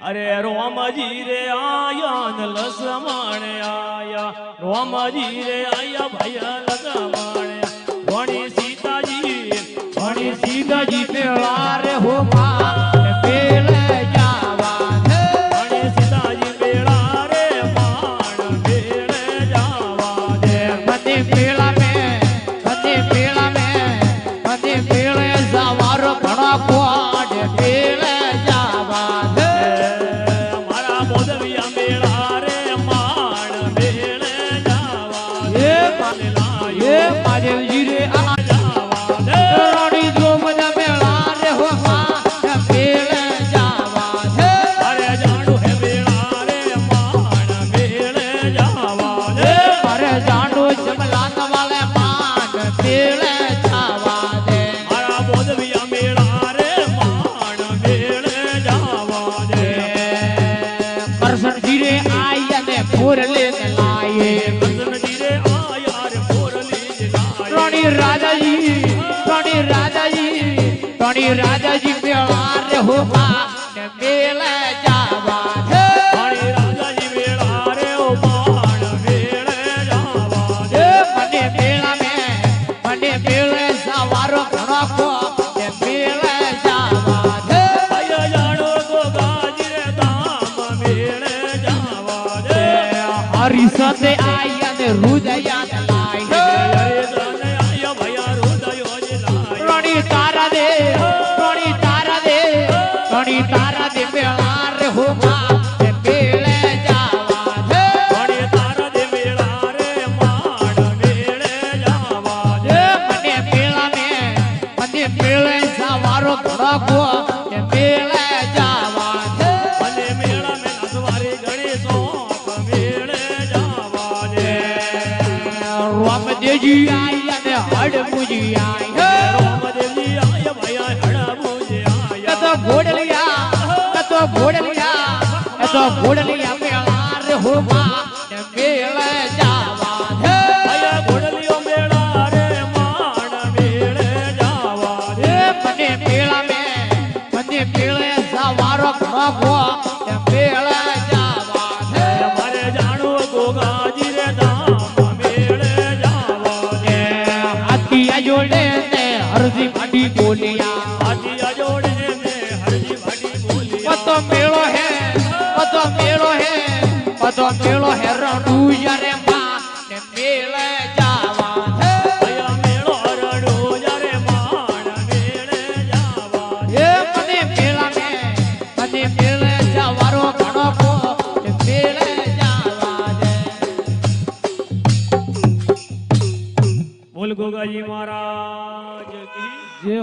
अरे रोमजी रे आया न लसमण आया रोमजी रे आया भैया लसमण वणी सीताजी मेला रे हो मेले जावा वणी सीताजी मेला रे मान मेले जावा दे मने मेला में जावारो घणा कोड मेले जावा दे मारा मोदविया मेला रे मान मेले जावा ये महादेव जी रे राजा जी मेला रे हो मेले जावा दे राजा जी मेला रे ओ मान मेले जावा दे मने मेले सवारो घणा को मेले जावा दे आया जानो तो गाजी रे धाम मेले जावा दे हरि सते आया ने हृदया लाई हरे सते आया भैया हृदय लाई रानी तारा दे मेला रे हो मेले जावा दे रानी तारा दे मेला रे मान मेले जावा दे मने मेले सवारो घणा को मेले जावा दे मने मेला में नसवारी घणी सोप मेले जावा दे रामदेव जी आया ने हड़मुजी आया रामदेव जी आया भैया हड़मुजी आया घोड़लिया मेला रे हो मेले जावा दे भैया घोड़लियो मेला रे मान मेले जावा दे मने मेले सवारो घणा को मेले जावा दे मारे जानो गोगाजी रे धाम मेले जावा दे हाथिया जोड़े ने हरदी माटी बोलिया हाथिया जोड़े ने हरदी भाटी बोलिया पतो मेलो है रणू यारे मां मेले जावा दे भैया मेलो रणू यारे मान मेले जावा दे मने मेले जावारो घणो को मेले जावा दे बोल गोगाजी महाराज की जय।